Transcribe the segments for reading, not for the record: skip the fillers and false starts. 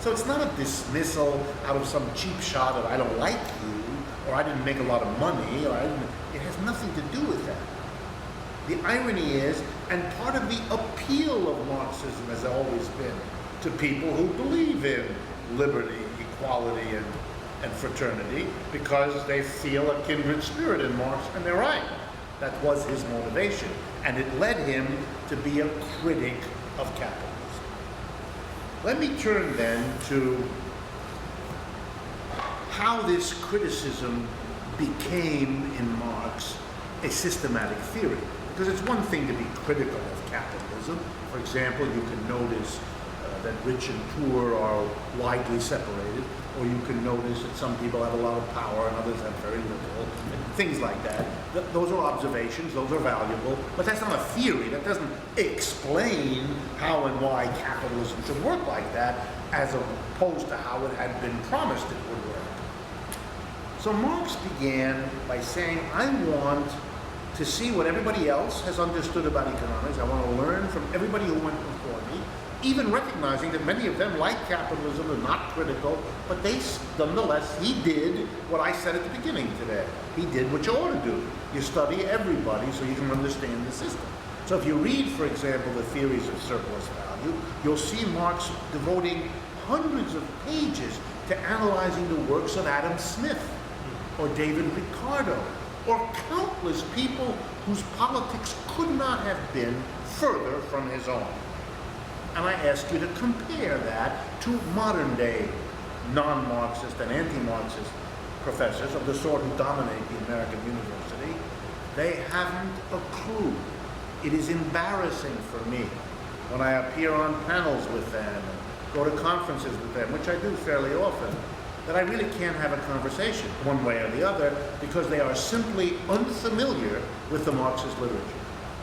So it's not a dismissal out of some cheap shot of I don't like you, or I didn't make a lot of money, or it has nothing to do with that. The irony is, and part of the appeal of Marxism has always been to people who believe in liberty, equality, and fraternity, because they feel a kindred spirit in Marx, and they're right. That was his motivation, and it led him to be a critic of capitalism. Let me turn then to how this criticism became, in Marx, a systematic theory. Because it's one thing to be critical of capitalism. For example, you can notice that rich and poor are widely separated, or you can notice that some people have a lot of power and others have very little, and things like that. Those are observations, those are valuable, but that's not a theory. That doesn't explain how and why capitalism should work like that, as opposed to how it had been promised it would work. So Marx began by saying, I want to see what everybody else has understood about economics. I want to learn from everybody who went before me, even recognizing that many of them, like capitalism, are not critical, but nonetheless, he did what I said at the beginning today. He did what you ought to do. You study everybody so you can understand the system. So if you read, for example, the theories of surplus value, you'll see Marx devoting hundreds of pages to analyzing the works of Adam Smith or David Ricardo, or countless people whose politics could not have been further from his own. And I ask you to compare that to modern-day non-Marxist and anti-Marxist professors of the sort who dominate the American university. They haven't a clue. It is embarrassing for me when I appear on panels with them and go to conferences with them, which I do fairly often, that I really can't have a conversation one way or the other because they are simply unfamiliar with the Marxist literature.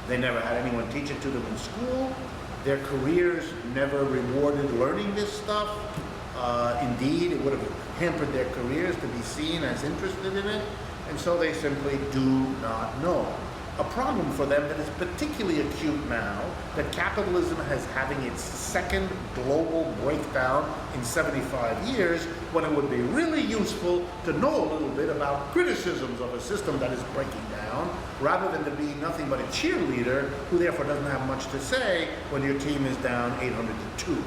They never had anyone teach it to them in school. Their careers never rewarded learning this stuff. Indeed, it would have hampered their careers to be seen as interested in it, and so they simply do not know. A problem for them that is particularly acute now, that capitalism is having its second global breakdown in 75 years, when it would be really useful to know a little bit about criticisms of a system that is breaking down, rather than to be nothing but a cheerleader who therefore doesn't have much to say when your team is down 800-2. Okay.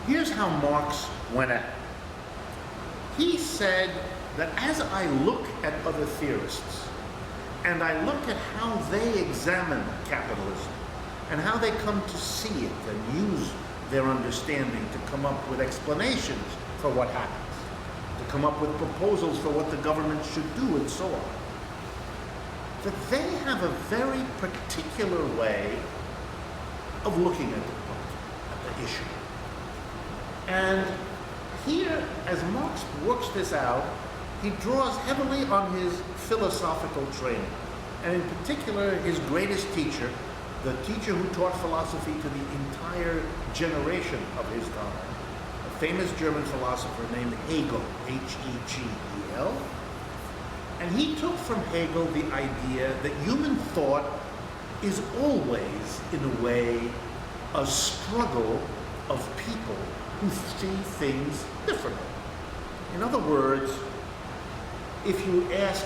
Here's how Marx went at it. He said that as I look at other theorists, and I look at how they examine capitalism, and how they come to see it and use their understanding to come up with explanations for what happens, to come up with proposals for what the government should do, and so on, that they have a very particular way of looking at the issue. And here, as Marx works this out, he draws heavily on his philosophical training, and in particular, his greatest teacher, the teacher who taught philosophy to the entire generation of his time, a famous German philosopher named Hegel, H-E-G-E-L. And he took from Hegel the idea that human thought is always, in a way, a struggle of people who see things differently. In other words, if you ask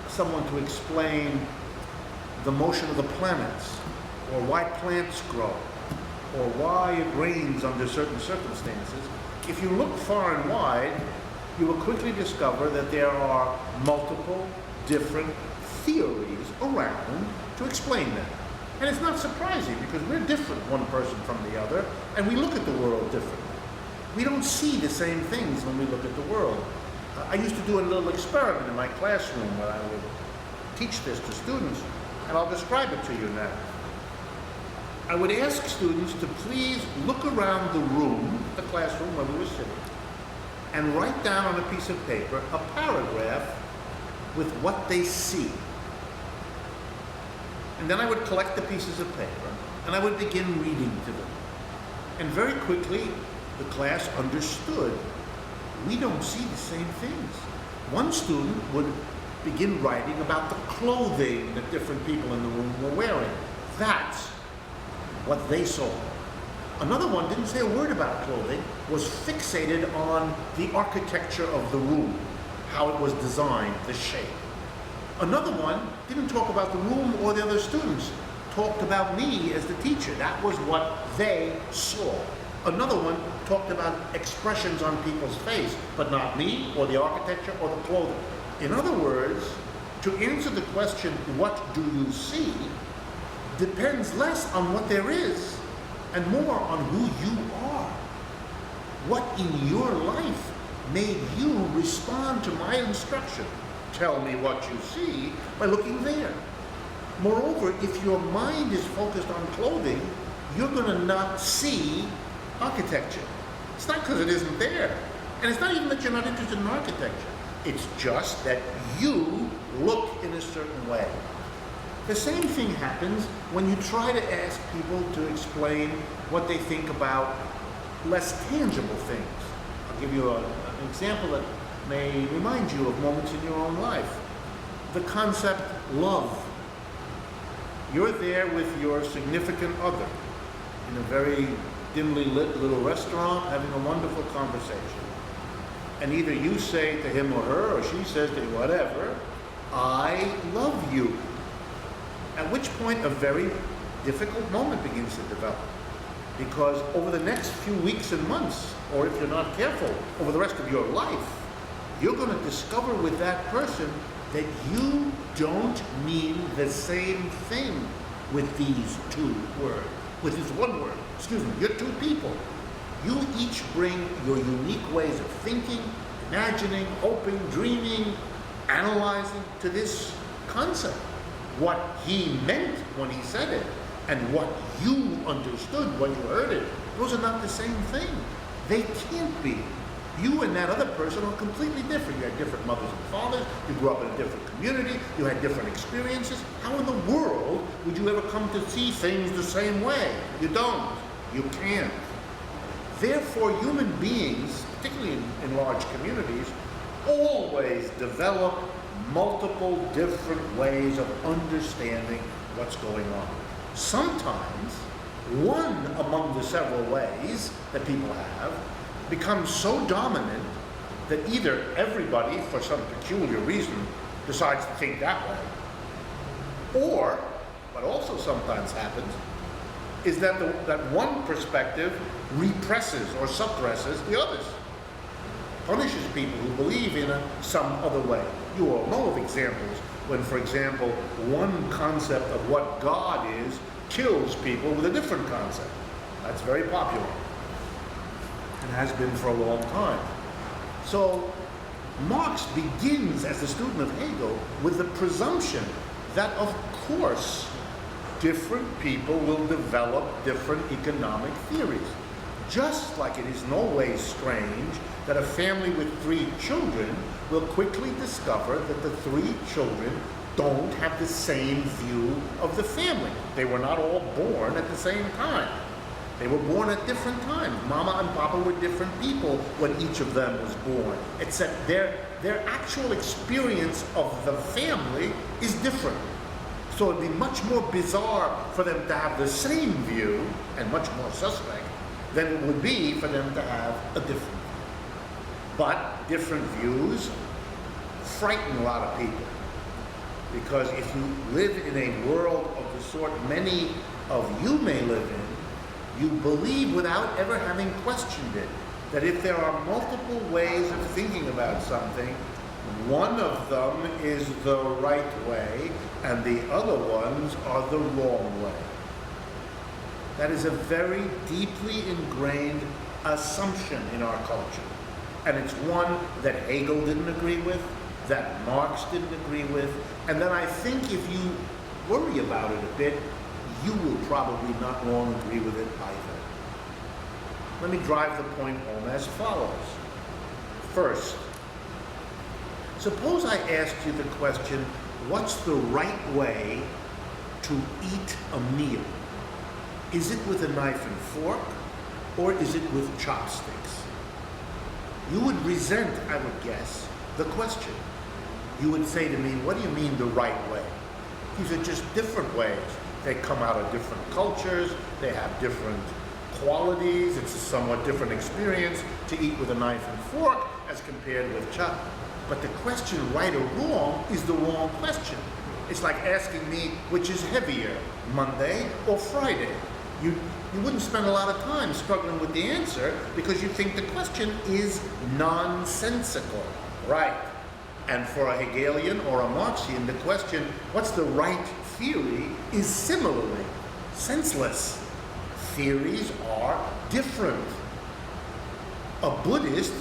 someone to explain the motion of the planets, or why plants grow, or why it rains under certain circumstances, if you look far and wide, you will quickly discover that there are multiple different theories around to explain that. And it's not surprising, because we're different, one person from the other, and we look at the world differently. We don't see the same things when we look at the world. I used to do a little experiment in my classroom where I would teach this to students, and I'll describe it to you now. I would ask students to please look around the room, the classroom where we were sitting, and write down on a piece of paper a paragraph with what they see. And then I would collect the pieces of paper, and I would begin reading to them. And very quickly, the class understood we don't see the same things. One student would begin writing about the clothing that different people in the room were wearing. That's what they saw. Another one didn't say a word about clothing, was fixated on the architecture of the room, how it was designed, the shape. Another one didn't talk about the room or the other students, talked about me as the teacher. That was what they saw. Another one talked about expressions on people's face, but not me or the architecture or the clothing. In other words, to answer the question, what do you see, depends less on what there is and more on who you are. What in your life made you respond to my instruction? Tell me what you see by looking there. Moreover, if your mind is focused on clothing, you're going to not see architecture. It's not because it isn't there. And it's not even that you're not interested in architecture. It's just that you look in a certain way. The same thing happens when you try to ask people to explain what they think about less tangible things. I'll give you an example that may remind you of moments in your own life. The concept love. You're there with your significant other in a very dimly lit little restaurant having a wonderful conversation. And either you say to him or her, or she says to you, whatever, I love you. At which point a very difficult moment begins to develop. Because over the next few weeks and months, or if you're not careful, over the rest of your life, you're going to discover with that person that you don't mean the same thing with these two words, with this one word. Excuse me, you're two people. You each bring your unique ways of thinking, imagining, hoping, dreaming, analyzing to this concept. What he meant when he said it, and what you understood when you heard it, those are not the same thing. They can't be. You and that other person are completely different. You had different mothers and fathers, you grew up in a different community, you had different experiences. How in the world would you ever come to see things the same way? You don't. You can't. Therefore, human beings, particularly in large communities, always develop multiple different ways of understanding what's going on. Sometimes, one among the several ways that people have becomes so dominant that either everybody, for some peculiar reason, decides to think that way, or, what also sometimes happens, is that that one perspective represses or suppresses the others, punishes people who believe in some other way. You all know of examples when, for example, one concept of what God is kills people with a different concept. That's very popular and has been for a long time. So Marx begins as a student of Hegel with the presumption that, of course, different people will develop different economic theories. Just like it is no way strange that a family with 3 children will quickly discover that the 3 children don't have the same view of the family. They were not all born at the same time. They were born at different times. Mama and Papa were different people when each of them was born, except their actual experience of the family is different. So it'd be much more bizarre for them to have the same view, and much more suspect, than it would be for them to have a different view. But different views frighten a lot of people. Because if you live in a world of the sort many of you may live in, you believe without ever having questioned it, that if there are multiple ways of thinking about something, one of them is the right way and the other ones are the wrong way. That is a very deeply ingrained assumption in our culture. And it's one that Hegel didn't agree with, that Marx didn't agree with, and then I think if you worry about it a bit, you will probably not long agree with it either. Let me drive the point home as follows. First, suppose I asked you the question, what's the right way to eat a meal? Is it with a knife and fork, or is it with chopsticks? You would resent, I would guess, the question. You would say to me, what do you mean the right way? These are just different ways. They come out of different cultures, they have different qualities. It's a somewhat different experience to eat with a knife and fork as compared with chop. But the question, right or wrong, is the wrong question. It's like asking me which is heavier, Monday or Friday. You wouldn't spend a lot of time struggling with the answer because you think the question is nonsensical, right? And for a Hegelian or a Marxian, the question, what's the right theory, is similarly senseless. Theories are different. A Buddhist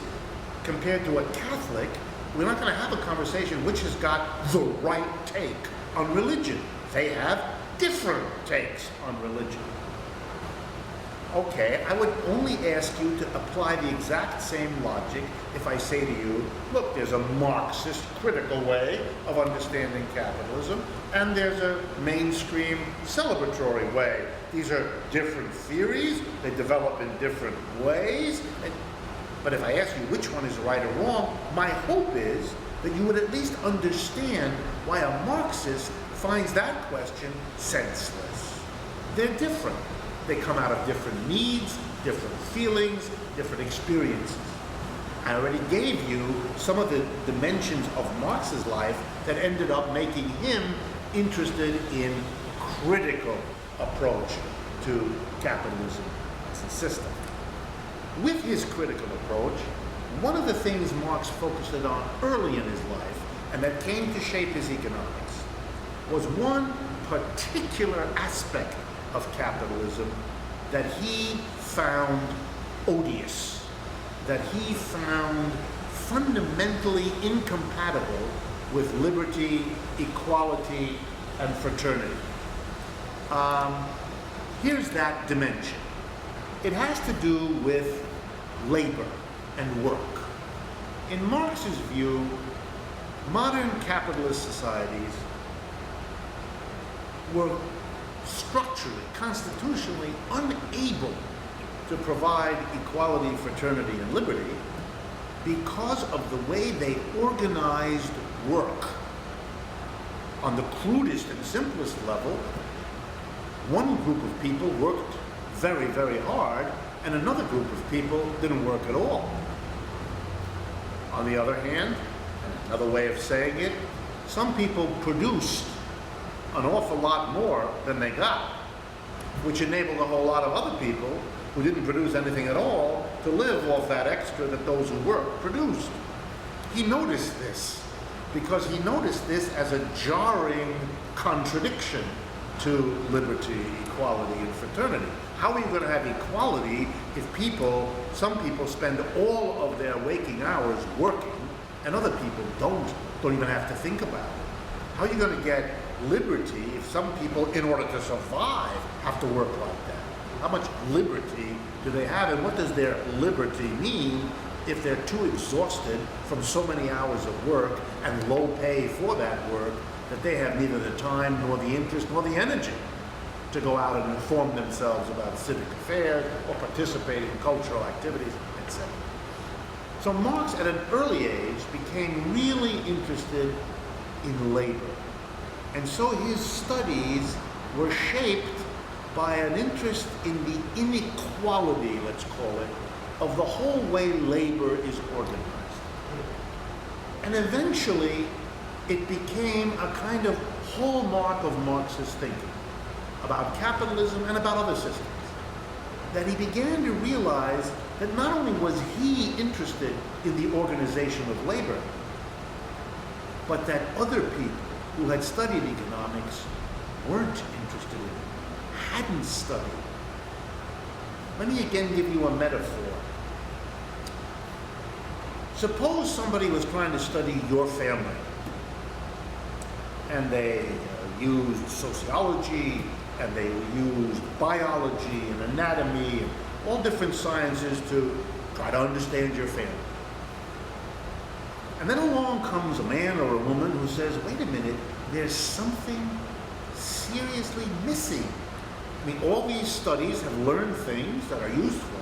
compared to a Catholic, we're not going to have a conversation which has got the right take on religion. They have different takes on religion. Okay, I would only ask you to apply the exact same logic if I say to you, look, there's a Marxist critical way of understanding capitalism, and there's a mainstream celebratory way. These are different theories, they develop in different ways, but if I ask you which one is right or wrong, my hope is that you would at least understand why a Marxist finds that question senseless. They're different. They come out of different needs, different feelings, different experiences. I already gave you some of the dimensions of Marx's life that ended up making him interested in critical approach to capitalism as a system. With his critical approach, one of the things Marx focused on early in his life, and that came to shape his economics, was one particular aspect of capitalism that he found odious, that he found fundamentally incompatible with liberty, equality, and fraternity. Here's that dimension. It has to do with labor and work. In Marx's view, modern capitalist societies were structurally, constitutionally unable to provide equality, fraternity, and liberty because of the way they organized work. On the crudest and simplest level, one group of people worked very, very hard, and another group of people didn't work at all. On the other hand, another way of saying it, some people produced an awful lot more than they got, which enabled a whole lot of other people who didn't produce anything at all to live off that extra that those who worked produced. He noticed this because he noticed this as a jarring contradiction to liberty, equality, and fraternity. How are you going to have equality if some people spend all of their waking hours working and other people don't even have to think about it? How are you going to get liberty if some people, in order to survive, have to work like that? How much liberty do they have, and what does their liberty mean if they're too exhausted from so many hours of work and low pay for that work that they have neither the time nor the interest nor the energy to go out and inform themselves about civic affairs or participate in cultural activities, etc. So Marx, at an early age, became really interested in labor. And so his studies were shaped by an interest in the inequality, let's call it, of the whole way labor is organized. And eventually, it became a kind of hallmark of Marxist thinking about capitalism and about other systems, that he began to realize that not only was he interested in the organization of labor, but that other people who had studied economics weren't interested in it, hadn't studied. Let me again give you a metaphor. Suppose somebody was trying to study your family, and they used sociology, and they used biology and anatomy, and all different sciences to try to understand your family. And then along comes a man or a woman who says, wait a minute, there's something seriously missing. I mean, all these studies have learned things that are useful,